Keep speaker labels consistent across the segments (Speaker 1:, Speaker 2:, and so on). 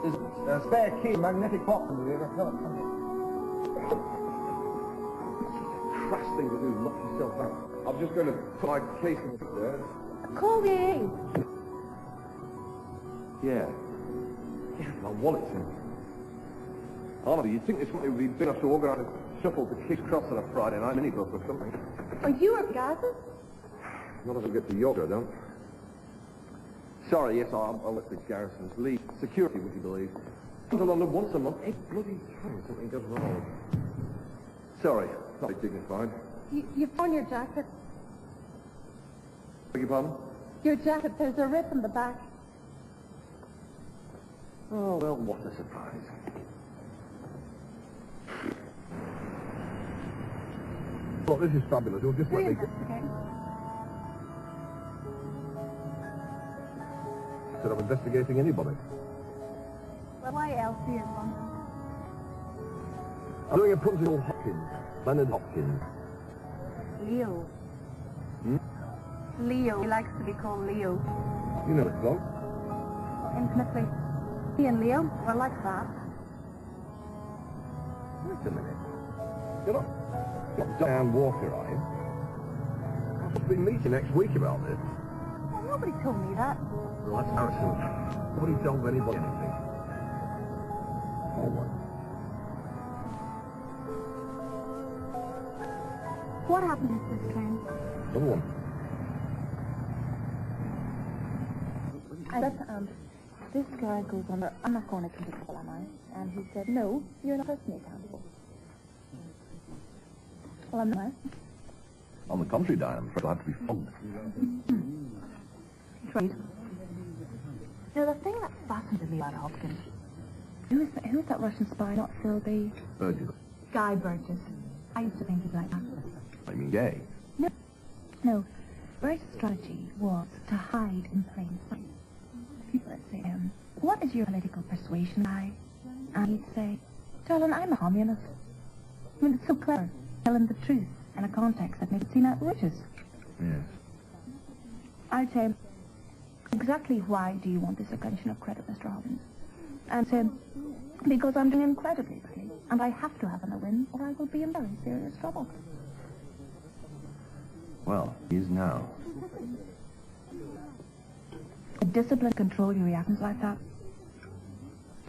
Speaker 1: There's a spare key, a magnetic box in the rear. No, it's something. Crass thing to do, lock yourself out. I'm just going to put my case in there.
Speaker 2: Call the AA.
Speaker 1: Yeah. Yeah, my wallet's in. Honestly, you'd think this company would be big enough to organise a shuffle to Kiss Cross on a Friday night minibus or something.
Speaker 2: Are you a Gaza?
Speaker 1: Not if I get to yoga, I don't. Sorry, yes, I'll let the garrisons leave. Security, would you believe? Come to London once a month. 8 bloody times something goes wrong. Sorry, not very dignified.
Speaker 2: You've torn your jacket.
Speaker 1: Beg your pardon?
Speaker 2: Your jacket, there's a rip in the back.
Speaker 1: Oh, well, what a surprise. Look, this is fabulous. You'll just let me... Instead of investigating anybody.
Speaker 2: Well, why else are you in London?
Speaker 1: I'm doing a punch called Hopkins. Leonard Hopkins.
Speaker 2: Leo.
Speaker 1: Hmm?
Speaker 2: Leo. He likes to be called Leo.
Speaker 1: You know the song.
Speaker 2: Intimately. He and Leo were like that.
Speaker 1: Wait a minute. You're not Diane Walker, are you? I'm supposed to be meeting next week about this.
Speaker 2: Well, nobody told me that.
Speaker 1: Well, that's Harrison. Nobody tells anybody anything. Oh, what?
Speaker 2: What happened to this train?
Speaker 1: Another one.
Speaker 2: I said to this guy goes under, I'm not going to come to trouble, am I? And he said, no, you're not personally accountable. Well, I'm not.
Speaker 1: On the contrary, Diane, I'm afraid I'll have to be flogged.
Speaker 2: Right. Now, the thing that fascinated me about Hopkins, who is that Russian spy, not Philby?
Speaker 1: Burgess.
Speaker 2: Guy Burgess. I used to think he'd like that.
Speaker 1: I mean, gay.
Speaker 2: No. Burgess' strategy was to hide in plain sight. People would say to him, what is your political persuasion, guy? And he'd say, darling, I'm a communist. I mean, it's so clever, telling the truth in a context that makes it seem outrageous.
Speaker 1: Yes.
Speaker 2: I'd say, exactly why do you want this extension of credit, Mr. Hopkins? And say, because I'm doing incredibly badly, and I have to have a win, or I will be in very serious trouble.
Speaker 1: Well, he is now.
Speaker 2: Discipline control your reactions like that.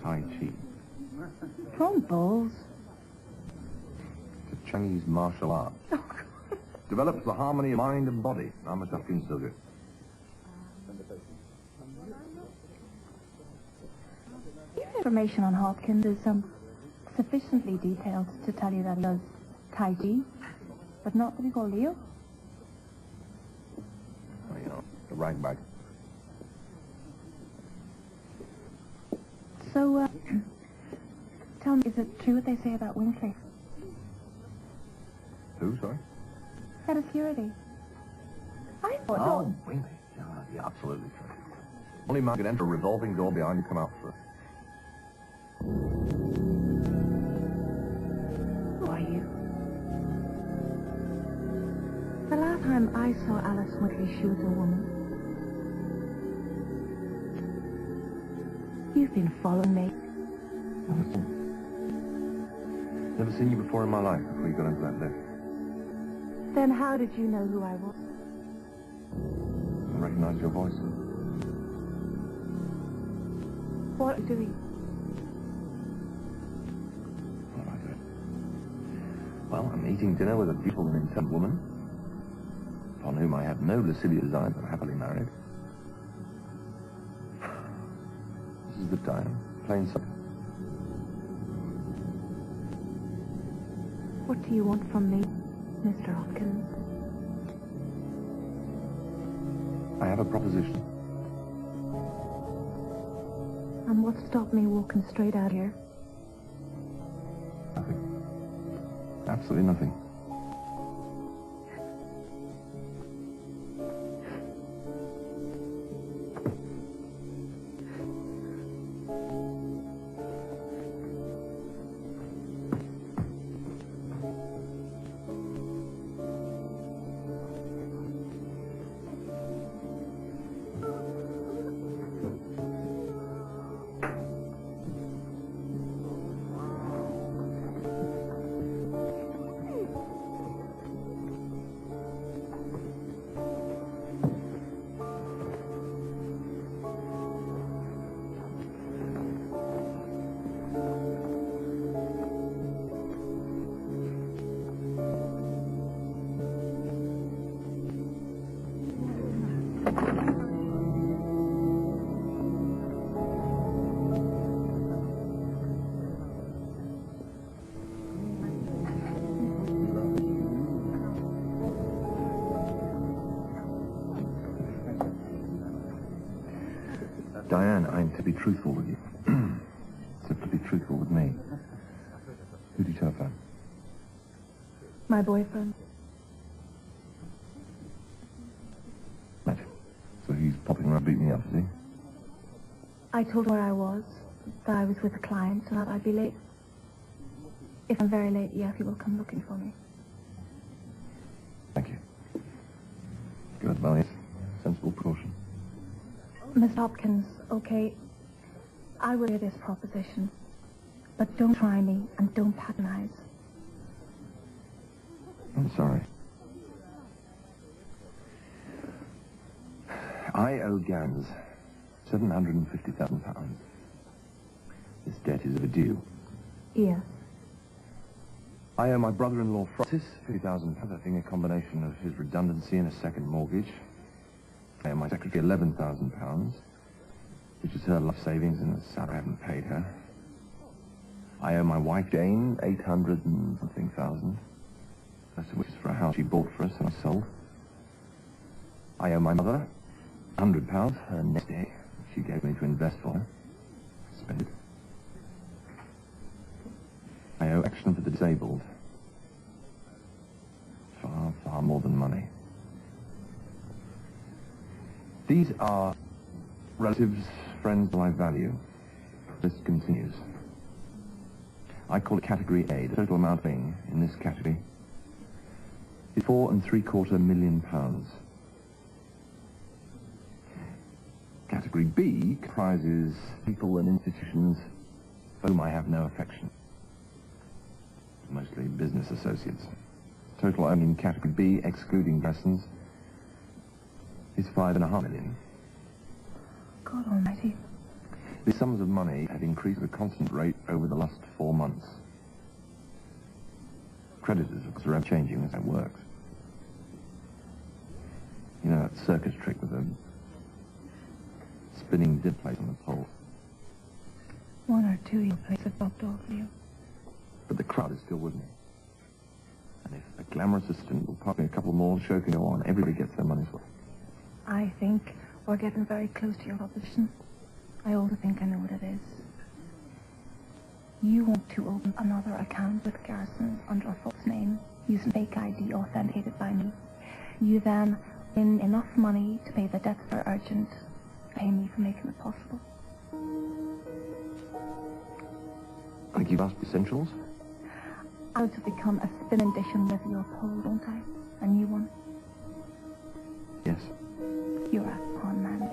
Speaker 1: Tai Chi.
Speaker 2: Throwing balls.
Speaker 1: It's a Chinese martial art. Develops the harmony of mind and body. How much Hopkins does it?
Speaker 2: Your information on Hopkins is sufficiently detailed to tell you that he does Tai Chi, but not what you call Leo.
Speaker 1: Well, you know, the ragbag.
Speaker 2: So, tell me, is it true what they say about Winkley?
Speaker 1: Who, sorry?
Speaker 2: Head of security. I thought...
Speaker 1: Oh, Winkley. Yeah, absolutely true. Only man can enter a revolving door behind you, come out first.
Speaker 2: Who are you? The last time I saw Alice Whitley, she was a woman. You've been following me.
Speaker 1: Never seen you before in my life before you got into that lift.
Speaker 2: Then how did you know who I was?
Speaker 1: I recognized your voice.
Speaker 2: What are you doing?
Speaker 1: What am I doing? Well, I'm eating dinner with a beautiful and intelligent woman, upon whom I have no lascivious desire, but happily married. This is the time. Plain simple.
Speaker 2: What do you want from me, Mr. Hopkins?
Speaker 1: I have a proposition.
Speaker 2: And what stopped me walking straight out here?
Speaker 1: Nothing. Absolutely nothing. Diane, I'm to be truthful with you. So to be truthful with me. Who do you telephone?
Speaker 2: My boyfriend.
Speaker 1: Right. So he's popping around beating me up, is he?
Speaker 2: I told him where I was, that I was with a client, so that I'd be late. If I'm very late, yes, he will come looking for me.
Speaker 1: Thank you. Good, well, yes. Sensible precaution.
Speaker 2: Miss Hopkins, okay, I will hear this proposition, but don't try me and don't patronize.
Speaker 1: I'm sorry. I owe Gans £750,000. This debt is overdue.
Speaker 2: Yes.
Speaker 1: I owe my brother-in-law Francis £50,000, I think a combination of his redundancy and a second mortgage. I owe my secretary £11,000, which is her life savings and a salary I haven't paid her. I owe my wife Jane 800 and something thousand, which is for a house she bought for us and I sold. I owe my mother £100, her next day she gave me to invest for her. Spend it. I owe Action for the Disabled. Far, far more than money. These are relatives, friends I value. This continues. I call it Category A. The total amount in this category is £4.75 million. Category B comprises people and institutions for whom I have no affection. Mostly business associates. Total owing in Category B, excluding lessons, is £5.5 million.
Speaker 2: God almighty.
Speaker 1: These sums of money have increased at a constant rate over the last 4 months. Creditors, of course, are ever changing as it works. You know that circus trick with the spinning dip plate on the pole?
Speaker 2: One or two of your plates have dropped off, Leo.
Speaker 1: But the crowd is still with me. And if a glamorous assistant will pop me a couple more, the show can go on. Everybody gets their money's worth.
Speaker 2: I think we're getting very close to your proposition. I also think I know what it is. You want to open another account with Garrison under a false name, using fake ID authenticated by me. You then win enough money to pay the debts that are urgent, pay me for making it possible.
Speaker 1: I think you've asked for essentials.
Speaker 2: I would have become a spinning dish on with your pole, don't I? A new one.
Speaker 1: Yes.
Speaker 2: You're a con man.